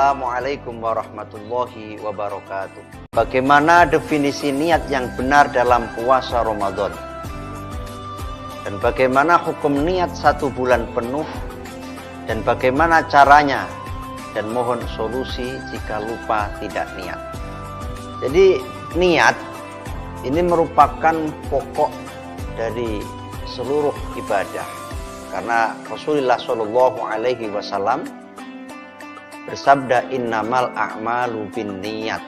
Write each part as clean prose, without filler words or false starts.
Assalamualaikum warahmatullahi wabarakatuh. Bagaimana definisi niat yang benar dalam puasa Ramadan? Dan bagaimana hukum niat 1 bulan penuh? Dan bagaimana caranya? Dan mohon solusi jika lupa tidak niat. Jadi niat ini merupakan pokok dari seluruh ibadah. Karena Rasulullah SAW bersabda, innamal a'malu bin niat.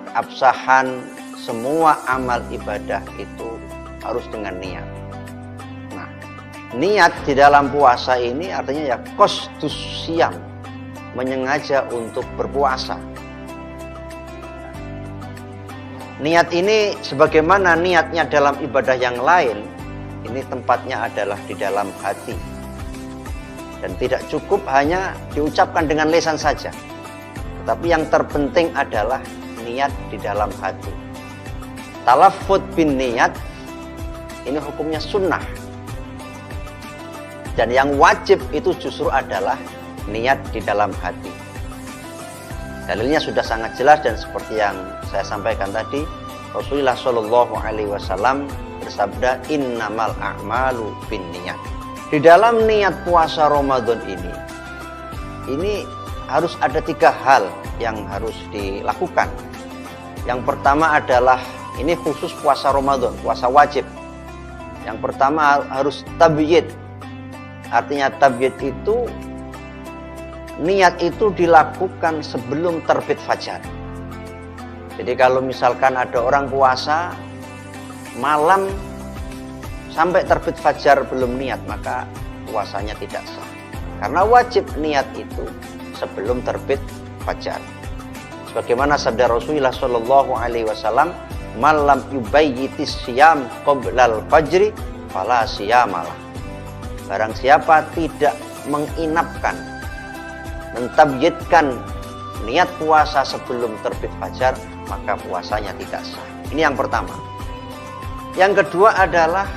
Keabsahan semua amal ibadah itu harus dengan niat. Nah, niat di dalam puasa ini artinya ya qasdus syiyam, menyengaja untuk berpuasa. Niat ini sebagaimana niatnya dalam ibadah yang lain, ini tempatnya adalah di dalam hati. Dan tidak cukup hanya diucapkan dengan lisan saja. Tetapi yang terpenting adalah niat di dalam hati. Talaffuz bin niat ini hukumnya sunnah. Dan yang wajib itu justru adalah niat di dalam hati. Dalilnya sudah sangat jelas dan seperti yang saya sampaikan tadi, Rasulullah SAW bersabda, innamal a'malu bin niat. Di dalam niat puasa Ramadan ini harus ada 3 hal yang harus dilakukan. Yang pertama adalah, ini khusus puasa Ramadan, puasa wajib. Yang pertama harus tabyid. Artinya tabyid itu, niat itu dilakukan sebelum terbit fajar. Jadi kalau misalkan ada orang puasa malam sampai terbit fajar belum niat, maka puasanya tidak sah. Karena wajib niat itu sebelum terbit fajar. Sebagaimana sabda Rasulullah SAW, malam yubayyitis syiyam qoblal fajri fala syiyamalah. Barang siapa tidak menginapkan, mentabyidkan niat puasa sebelum terbit fajar, maka puasanya tidak sah. Ini yang pertama. Yang kedua adalah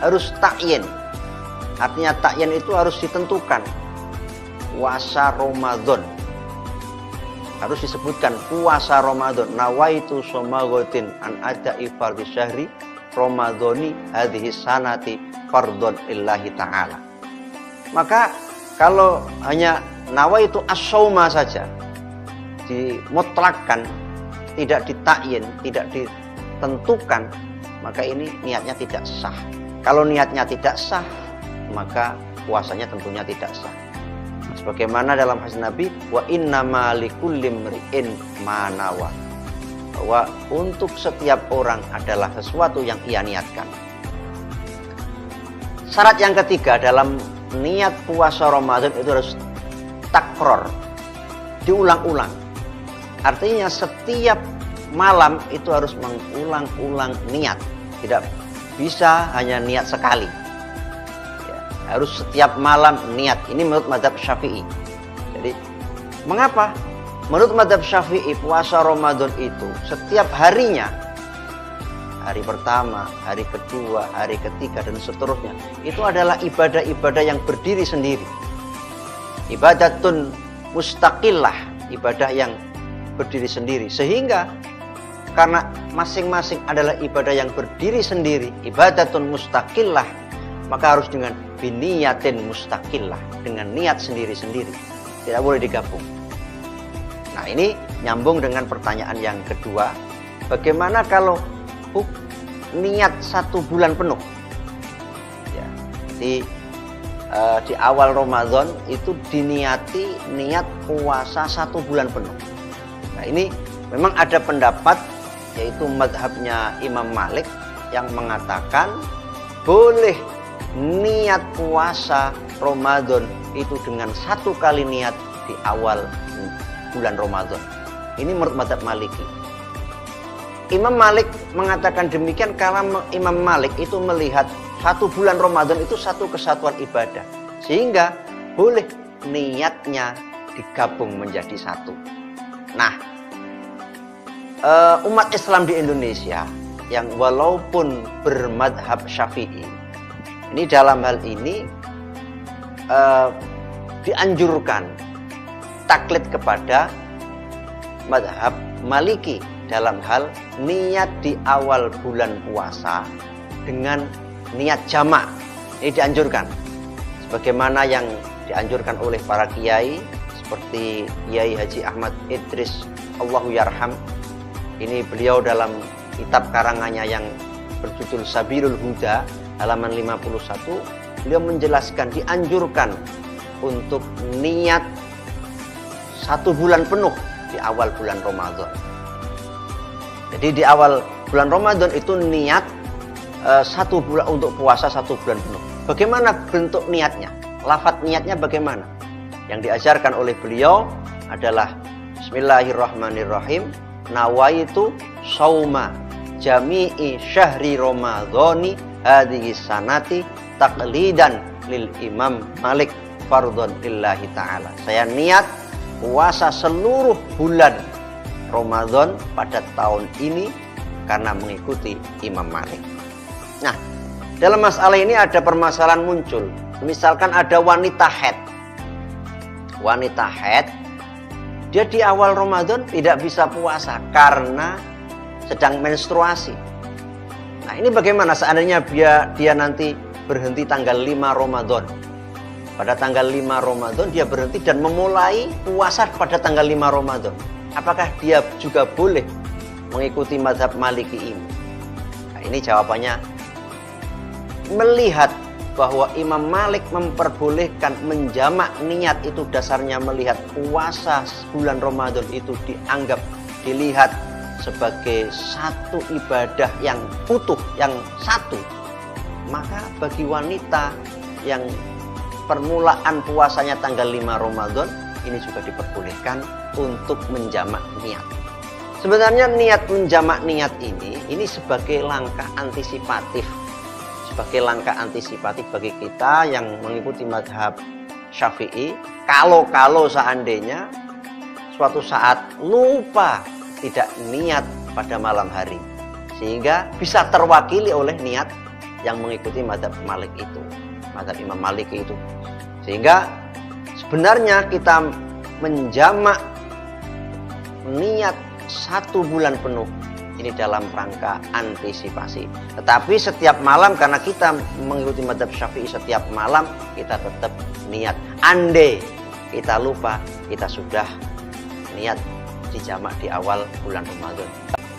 harus ta'yin. Artinya ta'yin itu harus ditentukan. Puasa Ramadan. Harus disebutkan puasa Ramadan. Nawaitu shoma ghadin an ada'i fardhi syahri Ramadhani hadhihi sanati fardhon lillahi ta'ala. Maka kalau hanya nawaitu as-shauma saja, dimutlakkan, tidak ditakyin, tidak ditentukan, maka ini niatnya tidak sah. Kalau niatnya tidak sah, maka puasanya tentunya tidak sah. Sebagaimana dalam hadis Nabi, wa innama likulli imri'in ma nawa. Bahwa untuk setiap orang adalah sesuatu yang ia niatkan. Syarat yang ketiga dalam niat puasa Ramadan itu harus takror, diulang-ulang. Artinya setiap malam itu harus mengulang-ulang niat. Tidak bisa hanya niat sekali. Ya, harus setiap malam niat. Ini menurut mazhab Syafi'i. Jadi, mengapa? Menurut mazhab Syafi'i, puasa Ramadan itu setiap harinya, hari pertama, hari kedua, hari ketiga, dan seterusnya, itu adalah ibadah-ibadah yang berdiri sendiri. Ibadatun mustaqillah, ibadah yang berdiri sendiri. Sehingga karena masing-masing adalah ibadah yang berdiri sendiri, ibadatun mustaqillah, maka harus dengan biniyatin mustaqillah, dengan niat sendiri-sendiri. Tidak boleh digabung. Nah, ini nyambung dengan pertanyaan yang kedua. Bagaimana kalau niat 1 bulan penuh? Ya, di awal Ramadan itu diniati niat puasa 1 bulan penuh. Nah, ini memang ada pendapat, yaitu madhabnya Imam Malik, yang mengatakan boleh niat puasa Ramadan itu dengan 1 kali niat di awal bulan Ramadan. Ini menurut madhab Maliki. Imam Malik mengatakan demikian karena Imam Malik itu melihat 1 bulan Ramadan itu satu kesatuan ibadah, sehingga boleh niatnya digabung menjadi satu. Nah, umat Islam di Indonesia yang walaupun bermadhab Syafi'i, ini dalam hal ini dianjurkan taklid kepada mazhab Maliki dalam hal niat di awal bulan puasa dengan niat jamak. Ini dianjurkan sebagaimana yang dianjurkan oleh para kiai seperti Kiai Haji Ahmad Idris Allahu Yarham. Ini beliau dalam kitab karangannya yang berjudul Sabilul Huda halaman 51, beliau menjelaskan dianjurkan untuk niat 1 bulan penuh di awal bulan Ramadan. Jadi di awal bulan Ramadan itu niat 1 bulan untuk puasa 1 bulan penuh. Bagaimana bentuk niatnya? Lafaz niatnya bagaimana? Yang diajarkan oleh beliau adalah Bismillahirrahmanirrahim. Nawaitu sauma jami'i syahri Ramadhani hadhihi sanati taqlidan lil Imam Malik fardhon lillahi ta'ala. Saya niat puasa seluruh bulan Ramadan pada tahun ini karena mengikuti Imam Malik. Nah, dalam masalah ini ada permasalahan muncul. Misalkan ada wanita haid. Wanita haid, dia di awal Ramadan tidak bisa puasa karena sedang menstruasi. Nah, ini bagaimana seandainya dia nanti berhenti tanggal 5 Ramadan. Pada tanggal 5 Ramadan dia berhenti dan memulai puasa pada tanggal 5 Ramadan. Apakah dia juga boleh mengikuti mazhab Maliki ini? Nah, ini jawabannya, melihat bahwa Imam Malik memperbolehkan menjamak niat itu dasarnya melihat puasa bulan Ramadan itu dilihat sebagai satu ibadah yang utuh, yang satu. Maka bagi wanita yang permulaan puasanya tanggal 5 Ramadan, ini juga diperbolehkan untuk menjamak niat. Sebenarnya niat menjamak niat ini sebagai langkah antisipatif. Sebagai langkah antisipatif bagi kita yang mengikuti mazhab Syafi'i, kalau seandainya suatu saat lupa tidak niat pada malam hari, sehingga bisa terwakili oleh niat yang mengikuti mazhab Malik itu, mazhab Imam Maliki itu. Sehingga sebenarnya kita menjamak niat 1 bulan penuh ini dalam rangka antisipasi. Tetapi setiap malam, karena kita mengikuti mazhab Syafi'i, setiap malam kita tetap niat. Andai kita lupa, kita sudah niat dijamak di awal bulan Ramadan.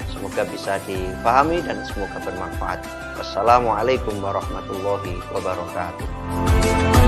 Semoga bisa dipahami dan semoga bermanfaat. Wassalamualaikum warahmatullahi wabarakatuh.